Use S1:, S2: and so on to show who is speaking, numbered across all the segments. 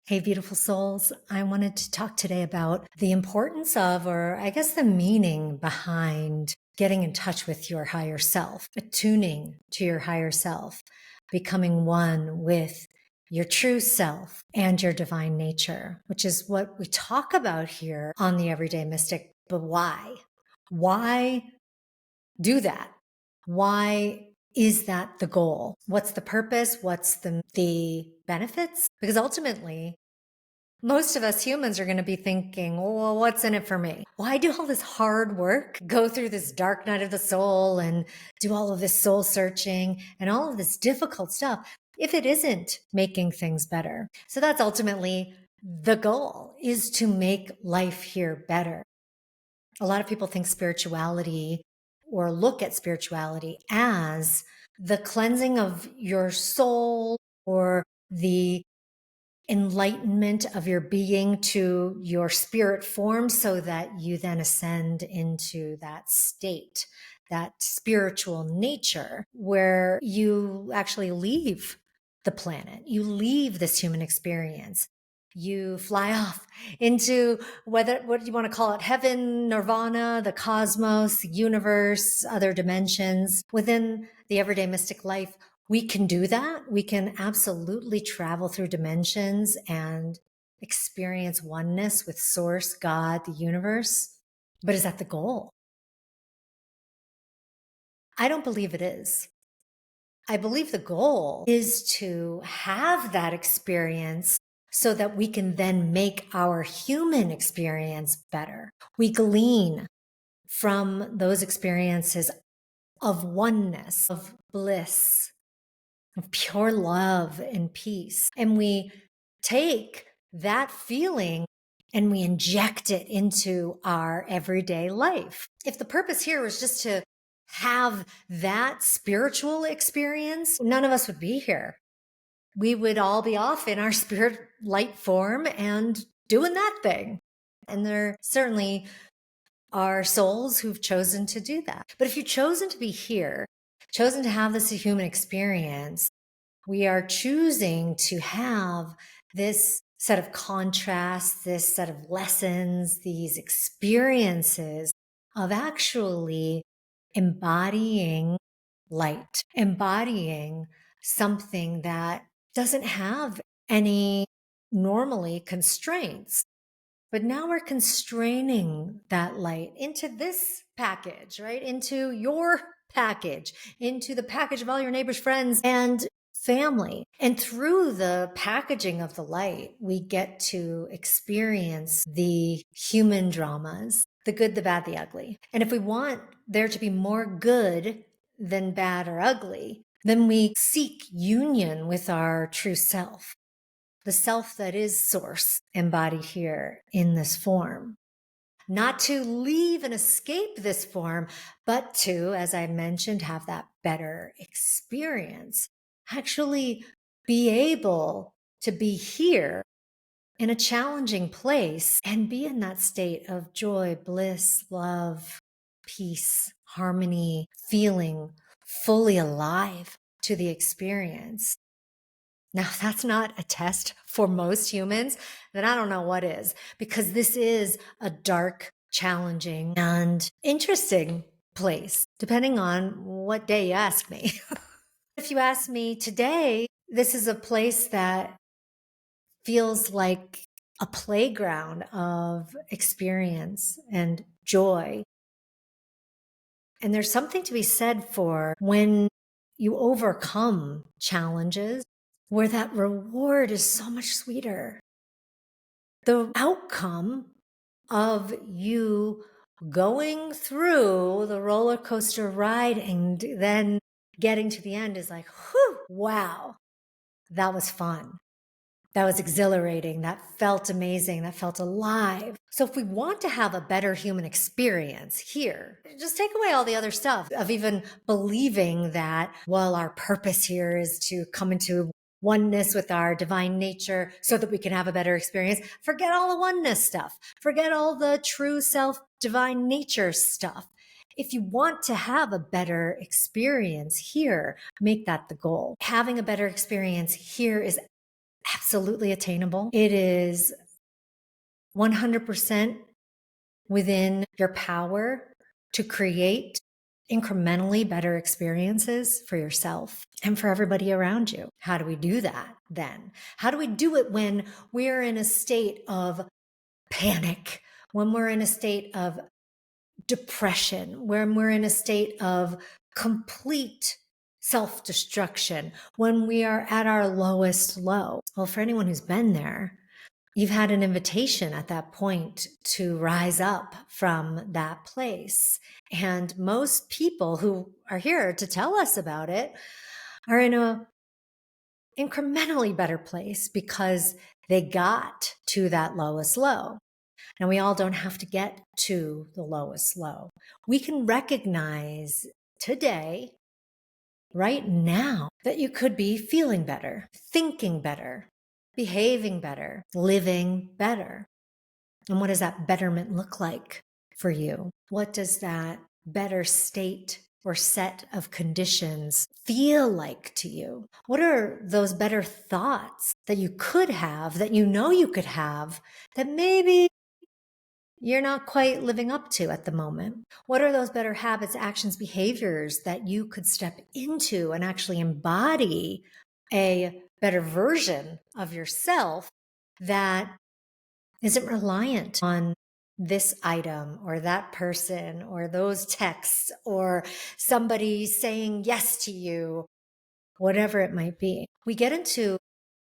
S1: Hey, beautiful souls. I wanted to talk today about the importance of, or I guess the meaning behind getting in touch with your higher self, attuning to your higher self, becoming one with your true self and your divine nature, which is what we talk about here on the Everyday Mystic. But why? Why do that? Why is that the goal? What's the purpose? What's the benefits? Because ultimately, most of us humans are going to be thinking, well, what's in it for me? Why do all this hard work, go through this dark night of the soul and do all of this soul searching and all of this difficult stuff if it isn't making things better? So that's ultimately the goal, is to make life here better. A lot of people think spirituality or look at spirituality as the cleansing of your soul or the enlightenment of your being to your spirit form so that you then ascend into that state, that spiritual nature where you actually leave the planet, you leave this human experience. You fly off into what do you want to call it? Heaven, nirvana, the cosmos, the universe, other dimensions. Within the everyday mystic life, we can do that. We can absolutely travel through dimensions and experience oneness with Source, God, the universe. But is that the goal? I don't believe it is. I believe the goal is to have that experience so that we can then make our human experience better. We glean from those experiences of oneness, of bliss, of pure love and peace. And we take that feeling and we inject it into our everyday life. If the purpose here was just to have that spiritual experience, none of us would be here. We would all be off in our spirit light form and doing that thing. And there certainly are souls who've chosen to do that. But if you've chosen to be here, chosen to have this human experience, we are choosing to have this set of contrasts, this set of lessons, these experiences of actually embodying light, embodying something that doesn't have any normally constraints. But now we're constraining that light into this package, right? Into your package, into the package of all your neighbors, friends, and family. And through the packaging of the light, we get to experience the human dramas, the good, the bad, the ugly. And if we want there to be more good than bad or ugly, then we seek union with our true self, the self that is Source embodied here in this form. Not to leave and escape this form, but to, as I mentioned, have that better experience. Actually be able to be here in a challenging place and be in that state of joy, bliss, love, peace, harmony, feeling fully alive to the experience. Now, if that's not a test for most humans, then I don't know what is, because this is a dark, challenging, and interesting place, depending on what day you ask me. If you ask me today, this is a place that feels like a playground of experience and joy. And there's something to be said for when you overcome challenges where that reward is so much sweeter. The outcome of you going through the roller coaster ride and then getting to the end is like, whew, wow, that was fun. That was exhilarating. That felt amazing. That felt alive. So if we want to have a better human experience here, just take away all the other stuff of even believing that, well, our purpose here is to come into oneness with our divine nature so that we can have a better experience. Forget all the oneness stuff. Forget all the true self, divine nature stuff. If you want to have a better experience here, make that the goal. Having a better experience here is absolutely attainable. It is 100% within your power to create incrementally better experiences for yourself and for everybody around you. How do we do that then? How do we do it when we're in a state of panic, when we're in a state of depression, when we're in a state of complete self-destruction, when we are at our lowest low? Well, for anyone who's been there, you've had an invitation at that point to rise up from that place. And most people who are here to tell us about it are in a incrementally better place because they got to that lowest low. And we all don't have to get to the lowest low. We can recognize today, right now, that you could be feeling better, thinking better, behaving better, living better. And what does that betterment look like for you? What does that better state or set of conditions feel like to you? What are those better thoughts that you could have, that you know you could have, that maybe you're not quite living up to at the moment? What are those better habits, actions, behaviors that you could step into and actually embody a better version of yourself that isn't reliant on this item or that person or those texts or somebody saying yes to you, whatever it might be? We get into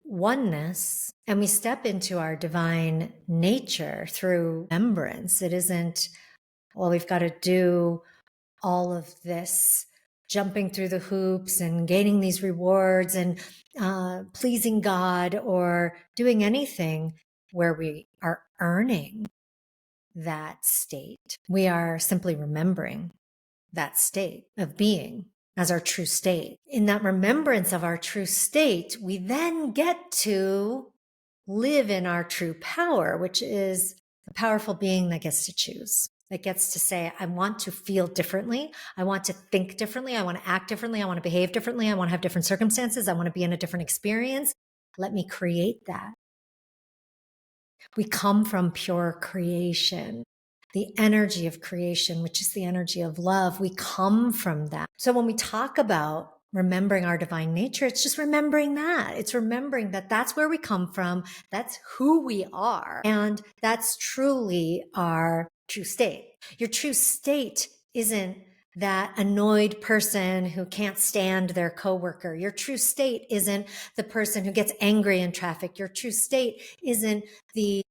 S1: oneness and we step into our divine nature through remembrance. It isn't, well, we've got to do all of this jumping through the hoops and gaining these rewards and pleasing God or doing anything where we are earning that state. We are simply remembering that state of being as our true state. In that remembrance of our true state, we then get to live in our true power, which is a powerful being that gets to choose, that gets to say, I want to feel differently. I want to think differently. I want to act differently. I want to behave differently. I want to have different circumstances. I want to be in a different experience. Let me create that. We come from pure creation, the energy of creation, which is the energy of love. We come from that. So when we talk about remembering our divine nature, it's just remembering that. It's remembering that that's where we come from. That's who we are. And that's truly our true state. Your true state isn't that annoyed person who can't stand their coworker. Your true state isn't the person who gets angry in traffic. Your true state isn't the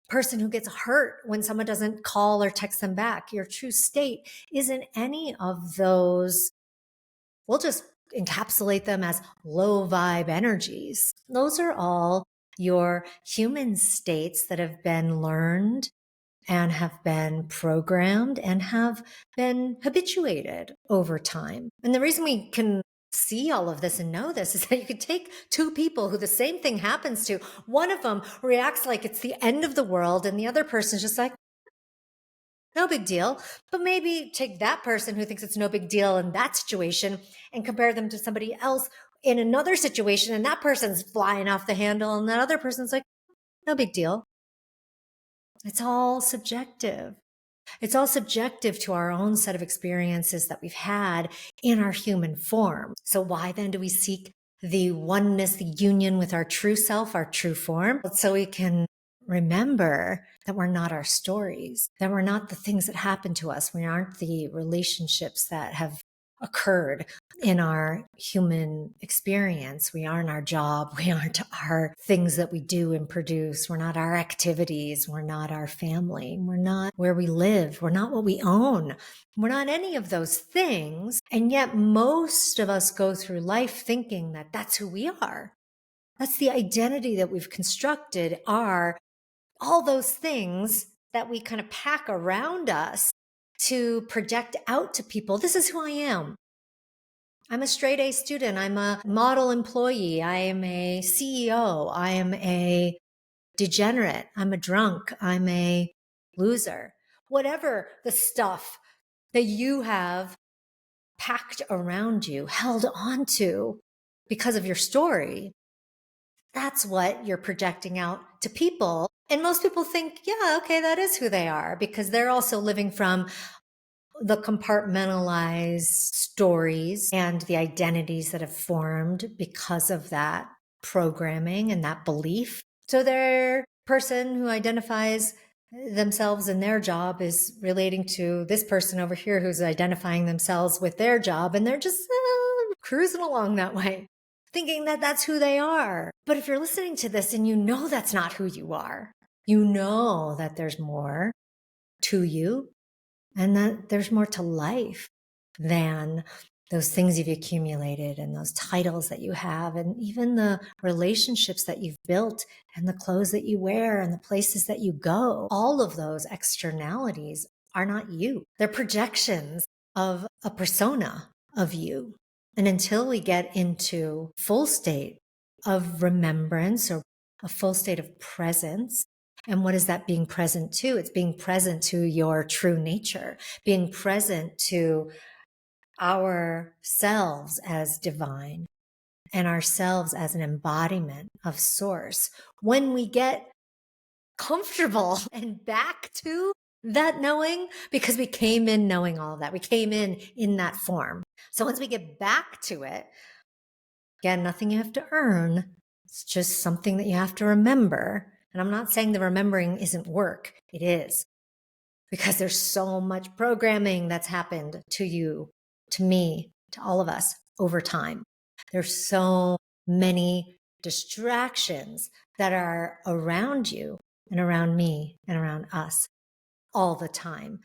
S1: person who gets hurt when someone doesn't call or text them back. Your true state isn't any of those. We'll just encapsulate them as low vibe energies. Those are all your human states that have been learned and have been programmed and have been habituated over time. And the reason we can see all of this and know this is that you could take two people who the same thing happens to. One of them reacts like it's the end of the world and the other person's just like, no big deal. But maybe take that person who thinks it's no big deal in that situation and compare them to somebody else in another situation, and that person's flying off the handle and that other person's like, no big deal. It's all subjective. It's all subjective to our own set of experiences that we've had in our human form. So why then do we seek the oneness, the union with our true self, our true form? So we can remember that we're not our stories, that we're not the things that happen to us. We aren't the relationships that have occurred in our human experience. We aren't our job. We aren't our things that we do and produce. We're not our activities. We're not our family. We're not where we live. We're not what we own. We're not any of those things. And yet most of us go through life thinking that that's who we are. That's the identity that we've constructed, are all those things that we kind of pack around us to project out to people. This is who I am. I'm a straight A student. I'm a model employee. I am a CEO. I am a degenerate. I'm a drunk. I'm a loser. Whatever the stuff that you have packed around you, held onto because of your story, That's what you're projecting out to people. And most people think, yeah, okay, that is who they are, because they're also living from the compartmentalized stories and the identities that have formed because of that programming and that belief. So their person who identifies themselves in their job is relating to this person over here who's identifying themselves with their job, and they're just cruising along that way, thinking that that's who they are. But if you're listening to this and you know that's not who you are, you know that there's more to you and that there's more to life than those things you've accumulated and those titles that you have, and even the relationships that you've built and the clothes that you wear and the places that you go. All of those externalities are not you. They're projections of a persona of you. And until we get into full state of remembrance or a full state of presence, and what is that being present to? It's being present to your true nature, being present to ourselves as divine and ourselves as an embodiment of source. When we get comfortable and back to that knowing, because we came in knowing all of that, we came in that form. So once we get back to it, again, nothing you have to earn. It's just something that you have to remember. And I'm not saying the remembering isn't work. It is, because there's so much programming that's happened to you, to me, to all of us over time. There's so many distractions that are around you and around me and around us all the time.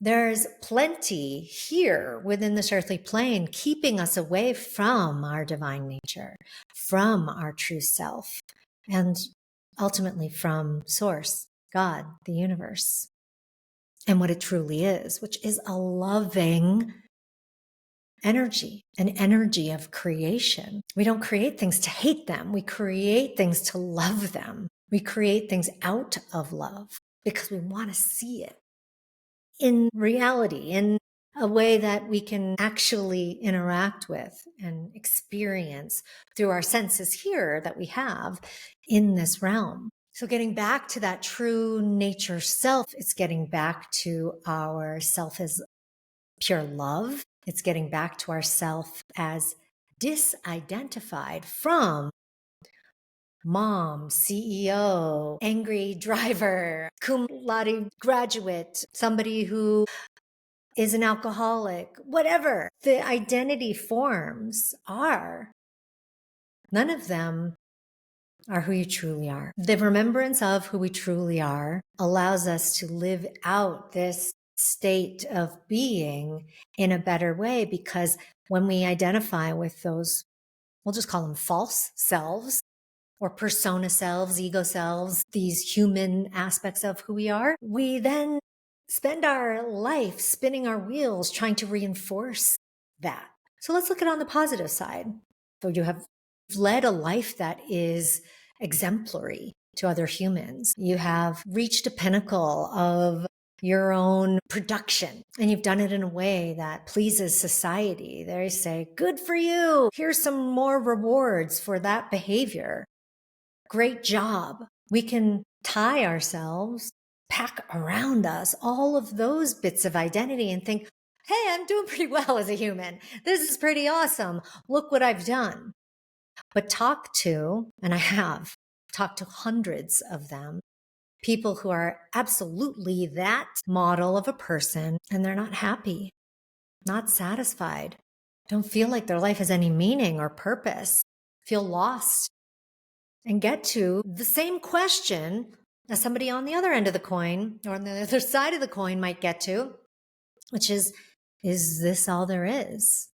S1: There's plenty here within this earthly plane keeping us away from our divine nature, from our true self, and ultimately from Source, God, the universe, and what it truly is, which is a loving energy, an energy of creation. We don't create things to hate them. We create things to love them. We create things out of love because we want to see it in reality, in a way that we can actually interact with and experience through our senses here that we have in this realm. So getting back to that true nature self, it's getting back to our self as pure love. It's getting back to ourself as disidentified from mom, CEO, angry driver, cum laude graduate, somebody who is an alcoholic, whatever the identity forms are. None of them are who you truly are. The remembrance of who we truly are allows us to live out this state of being in a better way, because when we identify with those, we'll just call them false selves, or persona selves, ego selves, these human aspects of who we are, we then spend our life spinning our wheels trying to reinforce that. So let's look at it on the positive side. So you have led a life that is exemplary to other humans. You have reached a pinnacle of your own production, and you've done it in a way that pleases society. They say, good for you. Here's some more rewards for that behavior. Great job. We can tie ourselves, pack around us all of those bits of identity and think, hey, I'm doing pretty well as a human. This is pretty awesome. Look what I've done. But talk to, and I have talked to hundreds of them, people who are absolutely that model of a person, and they're not happy, not satisfied, don't feel like their life has any meaning or purpose, feel lost, and get to the same question as somebody on the other end of the coin or on the other side of the coin might get to, which is this all there is?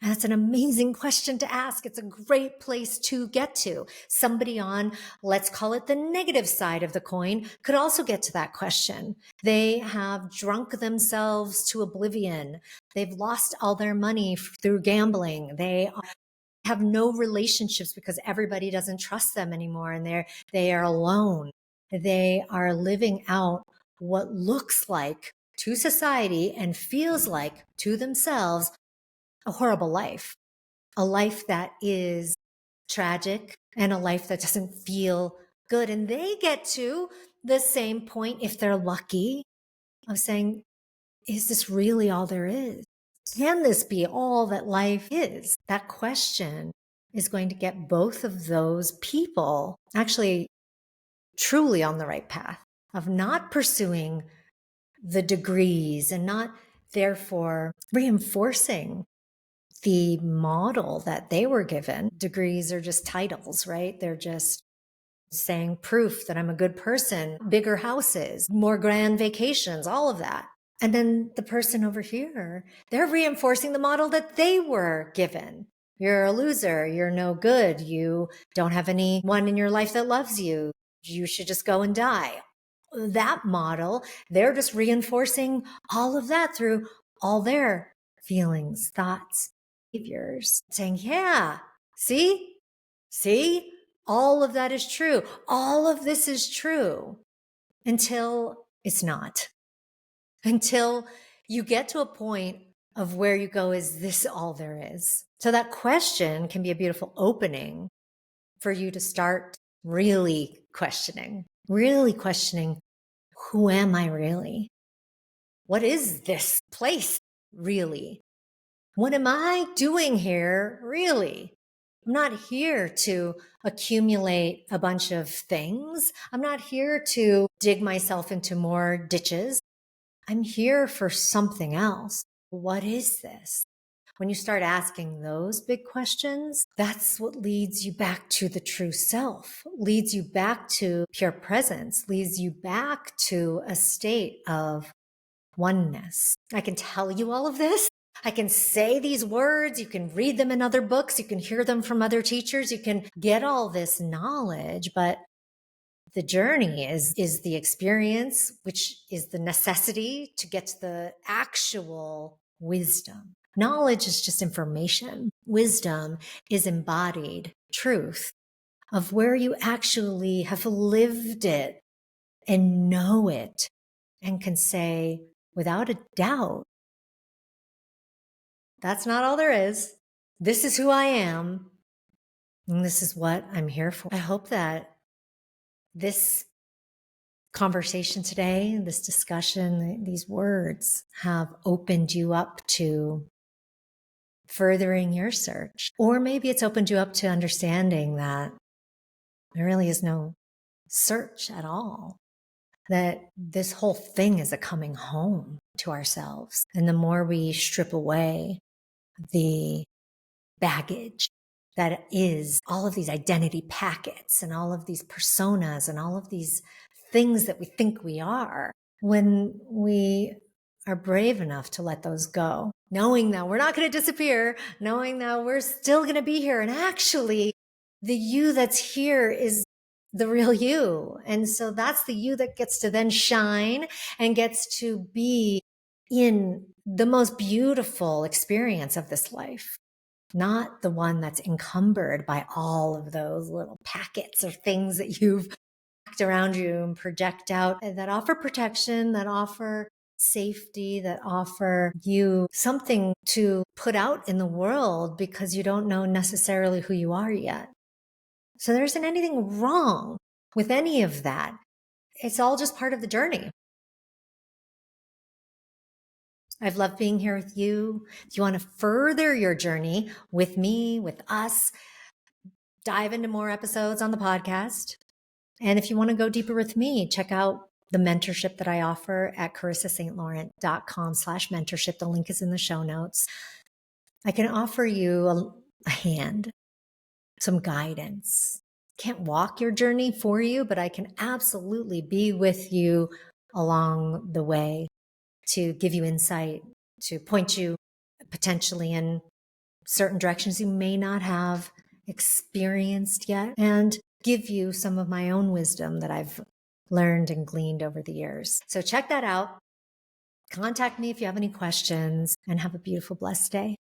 S1: And that's an amazing question to ask. It's a great place to get to. Somebody on, let's call it the negative side of the coin, could also get to that question. They have drunk themselves to oblivion. They've lost all their money through gambling. They have no relationships because everybody doesn't trust them anymore, and they are alone. They are living out what looks like to society and feels like to themselves a horrible life, a life that is tragic and a life that doesn't feel good. And they get to the same point, if they're lucky, of saying, is this really all there is? Can this be all that life is? That question is going to get both of those people actually truly on the right path of not pursuing the degrees and not therefore reinforcing the model that they were given. Degrees are just titles, right? They're just saying proof that I'm a good person, bigger houses, more grand vacations, all of that. And then the person over here, they're reinforcing the model that they were given. You're a loser. You're no good. You don't have anyone in your life that loves you. You should just go and die. That model, they're just reinforcing all of that through all their feelings, thoughts, behaviors, saying, yeah, see, all of that is true. All of this is true until it's not. Until you get to a point of where you go, is this all there is? So that question can be a beautiful opening for you to start really questioning, who am I really? What is this place really? What am I doing here really? I'm not here to accumulate a bunch of things. I'm not here to dig myself into more ditches. I'm here for something else. What is this? When you start asking those big questions, that's what leads you back to the true self, leads you back to pure presence, leads you back to a state of oneness. I can tell you all of this. I can say these words. You can read them in other books. You can hear them from other teachers. You can get all this knowledge, but the journey is the experience, which is the necessity to get to the actual wisdom. Knowledge is just information. Wisdom is embodied truth of where you actually have lived it and know it and can say without a doubt, that's not all there is. This is who I am. And this is what I'm here for. I hope that this conversation today, this discussion, these words have opened you up to furthering your search. Or maybe it's opened you up to understanding that there really is no search at all, that this whole thing is a coming home to ourselves. And the more we strip away the baggage that is all of these identity packets and all of these personas and all of these things that we think we are, when we are brave enough to let those go, knowing that we're not going to disappear, knowing that we're still going to be here. And actually, the you that's here is the real you. And so that's the you that gets to then shine and gets to be in the most beautiful experience of this life. Not the one that's encumbered by all of those little packets of things that you've packed around you and project out that offer protection, that offer safety, that offer you something to put out in the world because you don't know necessarily who you are yet. So there isn't anything wrong with any of that. It's all just part of the journey. I've loved being here with you. If you want to further your journey with me, with us, dive into more episodes on the podcast. And if you want to go deeper with me, check out the mentorship that I offer at CorissaSaintLaurent.com/mentorship. The link is in the show notes. I can offer you a hand, some guidance. Can't walk your journey for you, but I can absolutely be with you along the way to give you insight, to point you potentially in certain directions you may not have experienced yet, and give you some of my own wisdom that I've learned and gleaned over the years. So check that out. Contact me if you have any questions, and have a beautiful, blessed day.